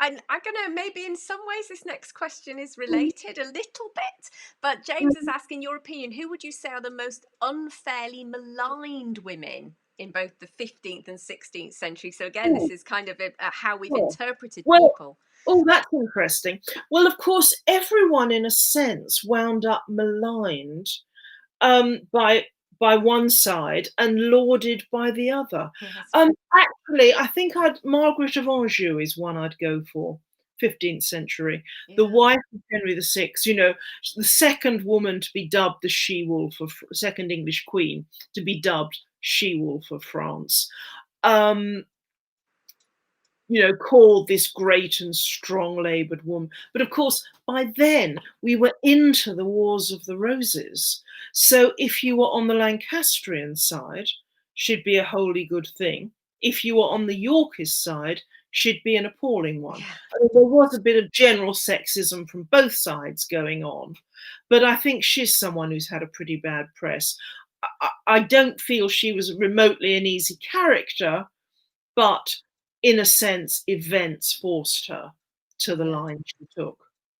And I'm gonna maybe in some ways this next question is related a little bit, but James is asking your opinion. Who would you say are the most unfairly maligned women in both the 15th and 16th century? So again, this Oh, is kind of how we've sure. interpreted Well, people. oh, that's interesting. Well, of course, everyone in a sense wound up maligned by one side and lauded by the other. Yeah, that's Actually, I think Margaret of Anjou is one I'd go for. 15th century, the yeah. wife of Henry VI, the second woman to be dubbed the she-wolf of second English queen to be dubbed she-wolf of France. Um, called this great and strong laboured woman. But of course, by then we were into the Wars of the Roses. So if you were on the Lancastrian side, she'd be a wholly good thing. If you were on the Yorkist side, she'd be an appalling one. Yeah. I mean, there was a bit of general sexism from both sides going on, but I think she's someone who's had a pretty bad press. I don't feel she was remotely an easy character, but in a sense, events forced her to the Yeah. line she took.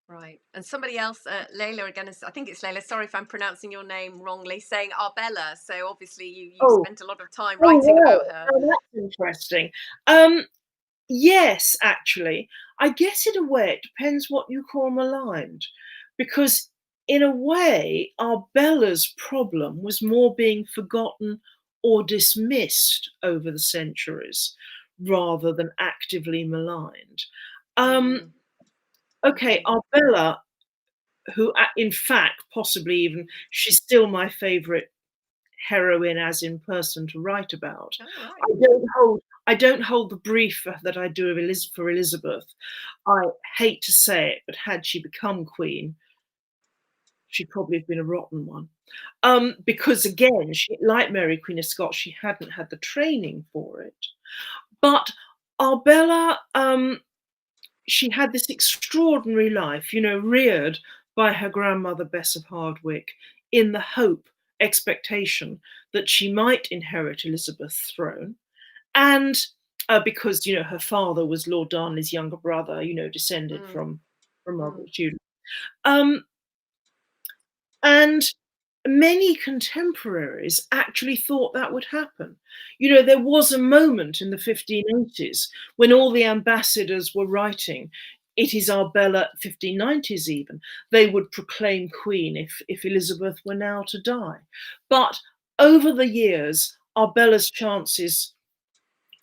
Right. And somebody else, Layla again, I think it's Layla. Sorry if I'm pronouncing your name wrongly, saying Arbella. So obviously you Oh, spent a lot of time oh, writing wow. about her. Oh, that's interesting. Yes, actually, I guess in a way it depends what you call maligned, because in a way, Arbella's problem was more being forgotten or dismissed over the centuries rather than actively maligned. Um, Mm, okay, okay. Arbella, who in fact, possibly even, she's still my favourite heroine as in person to write about. All right. I don't hold the brief that I do for Elizabeth. I hate to say it, but had she become queen, she'd probably have been a rotten one. Because again, like Mary Queen of Scots, she hadn't had the training for it. But Arbella, she had this extraordinary life, reared by her grandmother Bess of Hardwick in the hope, expectation that she might inherit Elizabeth's throne. And because, her father was Lord Darnley's younger brother, descended Mm, from mm, Margaret Tudor. Um, and many contemporaries actually thought that would happen. There was a moment in the 1580s when all the ambassadors were writing, it is Arbella, 1590s even, they would proclaim queen if Elizabeth were now to die. But over the years, Arbella's chances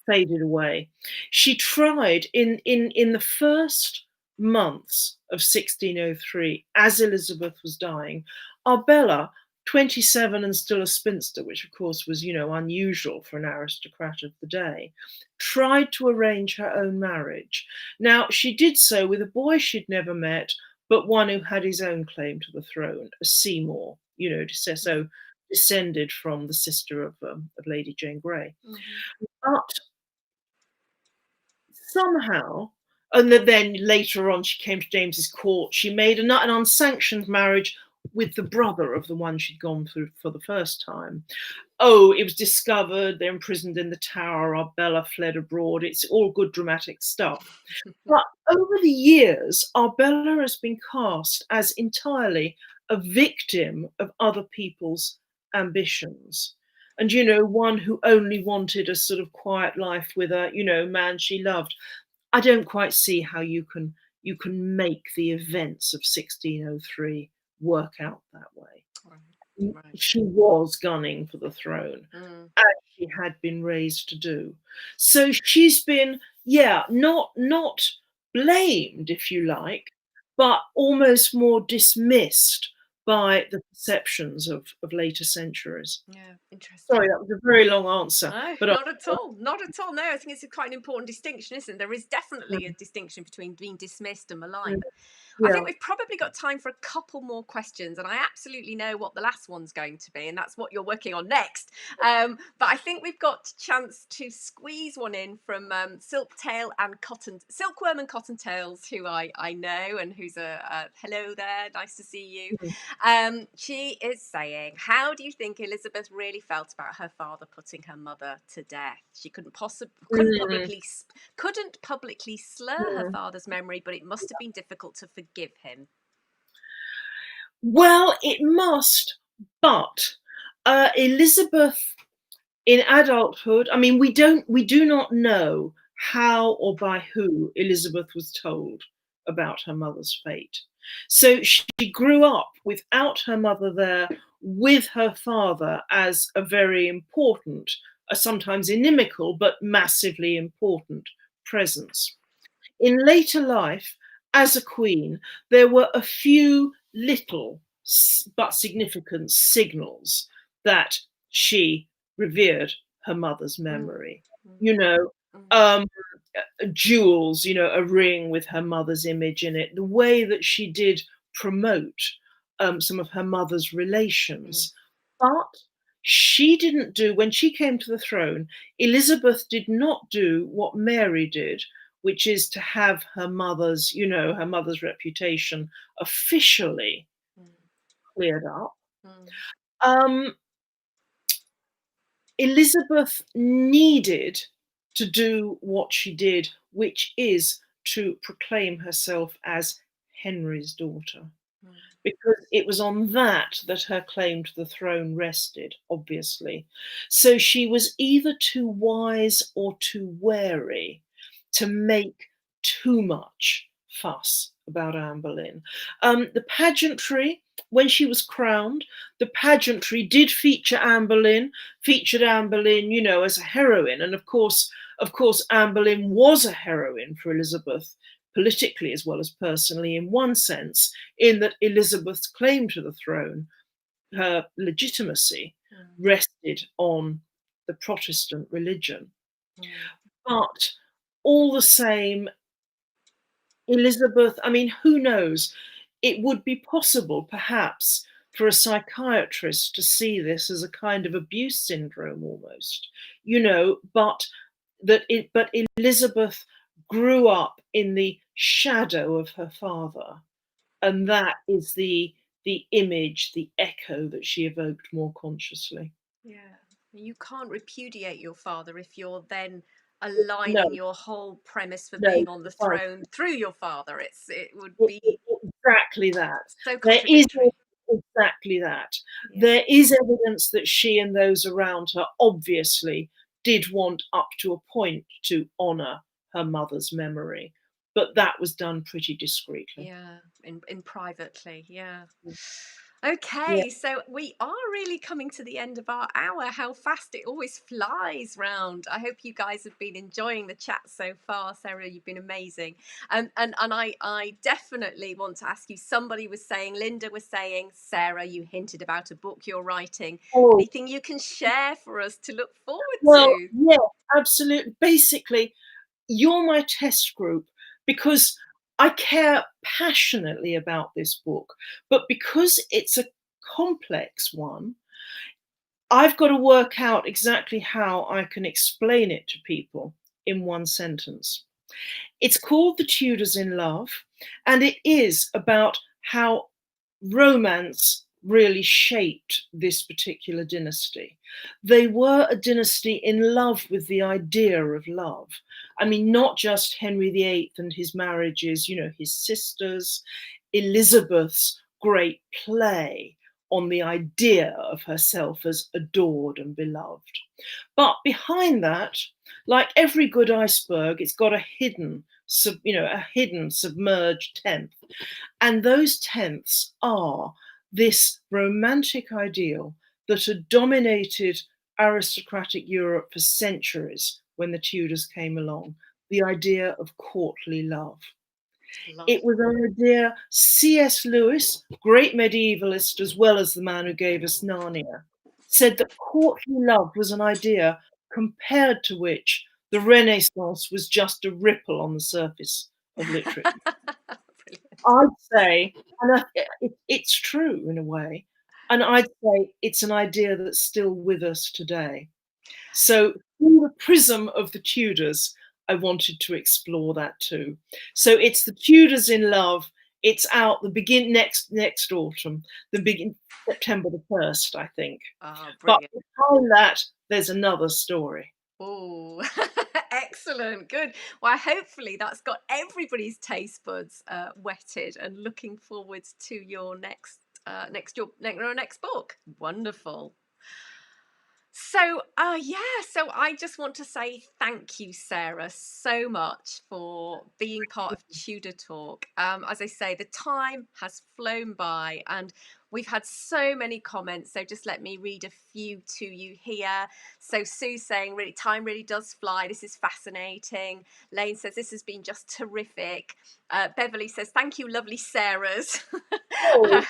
faded away. She tried in the first months of 1603, as Elizabeth was dying, Arbella 27 and still a spinster, which of course was, unusual for an aristocrat of the day, tried to arrange her own marriage. Now, she did so with a boy she'd never met, but one who had his own claim to the throne, a Seymour, so descended from the sister of Lady Jane Grey. Mhm. But somehow, and then later on, she came to James's court. She made an unsanctioned marriage with the brother of the one she'd gone through for the first time. Oh, it was discovered, they're imprisoned in the Tower, Arbella fled abroad. It's all good dramatic stuff. But over the years, Arbella has been cast as entirely a victim of other people's ambitions. And, one who only wanted a sort of quiet life with a, man she loved. I don't quite see how you can make the events of 1603 work out that way. Right. Right. She was gunning for the throne, Mm. as she had been raised to do. So she's been, yeah, not blamed, if you like, but almost more dismissed by the perceptions of later centuries. Yeah, Sorry, interesting. that was a very long answer, No, but not at all. Not at all. No, I think it's quite an important distinction, isn't it? There is definitely a mm, distinction between being dismissed and mm, maligned. I think yeah. we've probably got time for a couple more questions, and I absolutely know what the last one's going to be, and that's what you're working on next. But I think we've got a chance to squeeze one in from Silkworm and Cottontails, who I know, and who's a hello there, nice to see you. Mm, She is saying, how do you think Elizabeth really felt about her father putting her mother to death? She mm, couldn't publicly slur her mm. father's memory, but it must have been difficult to forgive him. Well, it must, but Elizabeth in adulthood, I mean, we do not know how or by who Elizabeth was told about her mother's fate. So she grew up without her mother there, with her father as a very important, sometimes inimical, but massively important presence. In later life, as a queen, there were a few little but significant signals that she revered her mother's Mm, memory. mm, You know, mm, um, jewels, a ring with her mother's image in it, the way that she did promote some of her mother's mm, relations. But she didn't do, when she came to the throne, Elizabeth did not do what Mary did, which is to have her mother's reputation officially mm, cleared up. mm, Um, Elizabeth needed to do what she did, which is to proclaim herself as Henry's daughter, mm, because it was on that her claim to the throne rested, obviously. So she was either too wise or too wary to make too much fuss about Anne Boleyn. The pageantry, when she was crowned, the pageantry did feature Anne Boleyn, featured Anne Boleyn, as a heroine. And of course, Anne Boleyn was a heroine for Elizabeth, politically as well as personally, in one sense, in that Elizabeth's claim to the throne, her legitimacy, mm, rested on the Protestant religion. mm, But all the same, Elizabeth, I mean, who knows? It would be possible, perhaps, for a psychiatrist to see this as a kind of abuse syndrome almost, but Elizabeth grew up in the shadow of her father, and that is the image, the echo that she evoked more consciously. yeah. You can't repudiate your father if you're then No, aligning your whole premise for no, being on the precisely. throne through your father. It would be Exactly that. so There is contradictory. exactly that. Yeah. There is evidence that she and those around her obviously did want, up to a point, to honour her mother's memory, but that was done pretty discreetly. Yeah, in privately, yeah. Yeah. Okay, so we are really coming to the end of our hour. How fast it always flies round. I hope you guys have been enjoying the chat so far. Sarah, you've been amazing. And I definitely want to ask you, somebody was saying, Linda was saying, Sarah, you hinted about a book you're writing. Oh, Anything you can share for us to look forward well, to? yeah, absolutely. Basically, you're my test group because I care passionately about this book, but because it's a complex one, I've got to work out exactly how I can explain it to people in one sentence. It's called The Tudors in Love, and it is about how romance really shaped this particular dynasty. They were a dynasty in love with the idea of love. I mean, not just Henry VIII and his marriages, you know, his sisters, Elizabeth's great play on the idea of herself as adored and beloved. But behind that, like every good iceberg, it's got a hidden, a hidden submerged tenth. And those tenths are this romantic ideal that had dominated aristocratic Europe for centuries when the Tudors came along, the idea of courtly love. It Lovely. was an idea C.S. Lewis, great medievalist as well as the man who gave us Narnia, said that courtly love was an idea compared to which the Renaissance was just a ripple on the surface of literature. Brilliant. I'd say, and it's true in a way, and I'd say it's an idea that's still with us today. So through the prism of the Tudors, I wanted to explore that too. So it's the Tudors in Love. It's out next autumn, the begin September the 1st, I think. Oh, But brilliant. behind that, there's another story. Oh, excellent. Good. Well, hopefully that's got everybody's taste buds whetted and looking forward to your next book. Wonderful. So, so I just want to say thank you, Sarah, so much for being part of Tudor Talk. As I say, the time has flown by and we've had so many comments. So just let me read a few to you here. So Sue's saying, really, time really does fly. This is fascinating. Lane says, this has been just terrific. Beverly says, thank you, lovely Sarahs. Oh,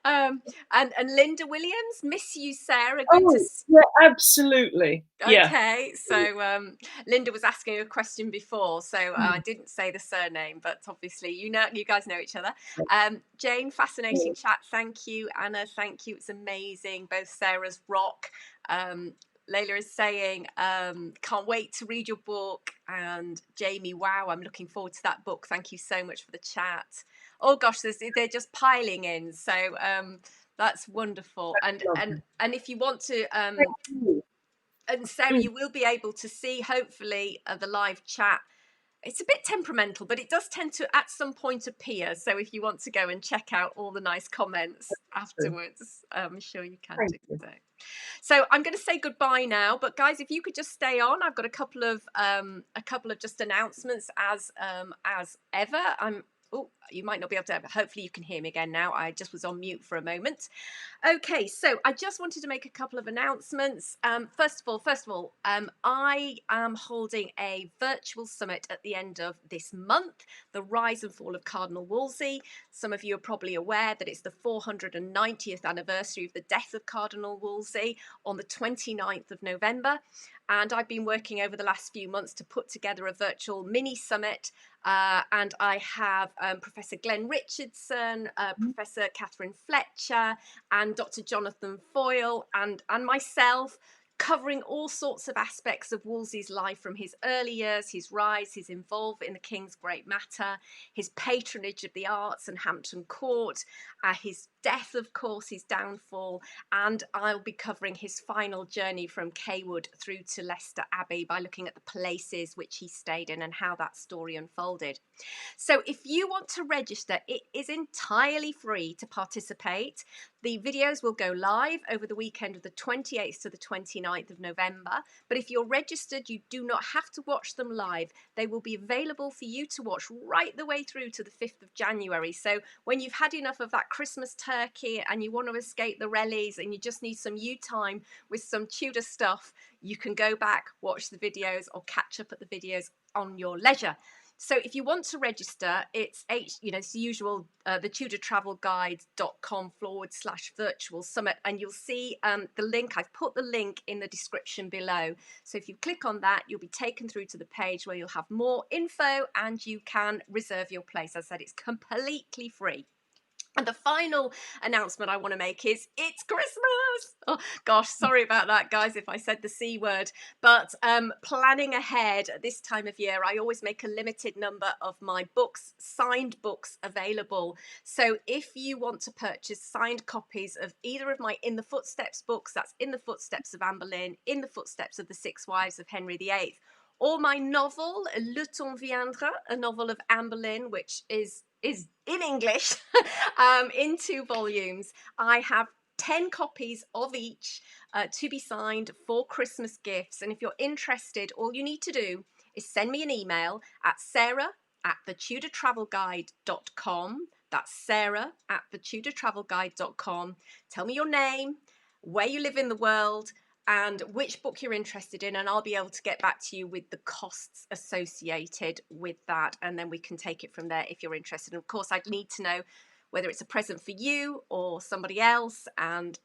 And Linda Williams, miss you, Sarah. Good to oh, yeah, absolutely. Yeah. Okay, so Linda was asking a question before, so I Mm, didn't say the surname, but obviously you guys know each other. Jane, fascinating yeah. chat. Thank you, Anna. Thank you. It's amazing. Both Sarah's rock. Layla is saying, can't wait to read your book. And Jamie, wow, I'm looking forward to that book. Thank you so much for the chat. Oh gosh, they're just piling in. So that's wonderful. And if you want to Thank you. and Sarah, Mm, you will be able to see, hopefully, the live chat. It's a bit temperamental, but it does tend to at some point appear. So if you want to go and check out all the nice comments true. afterwards, I'm sure you can Thank do you. so. So I'm going to say goodbye now, but guys, if you could just stay on, I've got a couple of just announcements as ever. Oh, you might not be able to. Hopefully, you can hear me again now. I just was on mute for a moment. Okay, so I just wanted to make a couple of announcements. First of all, I am holding a virtual summit at the end of this month, The Rise and Fall of Cardinal Wolsey. Some of you are probably aware that it's the 490th anniversary of the death of Cardinal Wolsey on the 29th of November. And I've been working over the last few months to put together a virtual mini summit. And I have Professor Glenn Richardson, Professor Catherine Fletcher, and Dr. Jonathan Foyle and myself, covering all sorts of aspects of Wolsey's life from his early years, his rise, his involvement in the King's Great Matter, his patronage of the arts and Hampton Court, his death, of course, his downfall, and I'll be covering his final journey from Cawood through to Leicester Abbey by looking at the places which he stayed in and how that story unfolded. So if you want to register, it is entirely free to participate. The videos will go live over the weekend of the 28th to the 29th of November, but if you're registered, you do not have to watch them live. They will be available for you to watch right the way through to the 5th of January. So when you've had enough of that Christmas turkey and you want to escape the rallies and you just need some you time with some Tudor stuff, you can go back, watch the videos, or catch up at the videos on your leisure. So if you want to register, it's it's the usual, the tudortravelguide.com/virtual summit, and you'll see the link. I've put the link in the description below. So if you click on that, you'll be taken through to the page where you'll have more info and you can reserve your place. As I said, it's completely free. And the final announcement I want to make is it's Christmas. Oh gosh, sorry about that, guys, if I said the C word. But planning ahead at this time of year, I always make a limited number of my books, signed books, available. So if you want to purchase signed copies of either of my In the Footsteps books, that's In the Footsteps of Anne Boleyn, In the Footsteps of the Six Wives of Henry VIII, or my novel, Le Temps Viendra, a novel of Anne Boleyn, which is in English, in 2 volumes. I have 10 copies of each to be signed for Christmas gifts. And if you're interested, all you need to do is send me an email at sarah@thetudortravelguide.com. That's sarah@thetudortravelguide.com. Tell me your name, where you live in the world, and which book you're interested in, and I'll be able to get back to you with the costs associated with that, and then we can take it from there if you're interested. And of course, I'd need to know whether it's a present for you or somebody else, and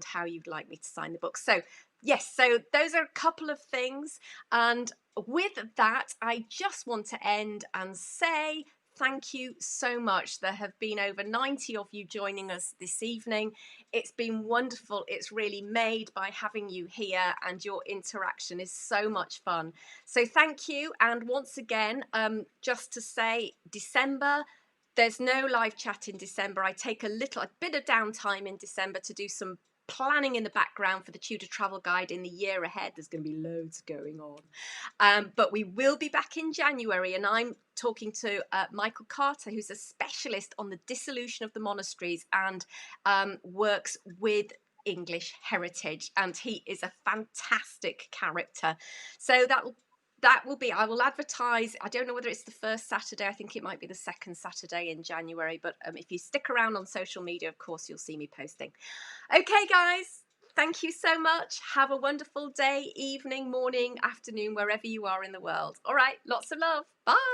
how you'd like me to sign the book. So yes, so those are a couple of things, and with that, I just want to end and say thank you so much. There have been over 90 of you joining us this evening. It's been wonderful. It's really made by having you here, and your interaction is so much fun. So thank you. And once again, just to say, December, there's no live chat in December. I take a bit of downtime in December to do some planning in the background for the Tudor Travel Guide in the year ahead. There's going to be loads going on. But we will be back in January, and I'm talking to Michael Carter, who's a specialist on the dissolution of the monasteries and works with English heritage, and he is a fantastic character. So that will be, I will advertise, I don't know whether it's the first Saturday, I think it might be the second Saturday in January, but if you stick around on social media, of course, you'll see me posting. Okay, guys, thank you so much. Have a wonderful day, evening, morning, afternoon, wherever you are in the world. All right, lots of love. Bye.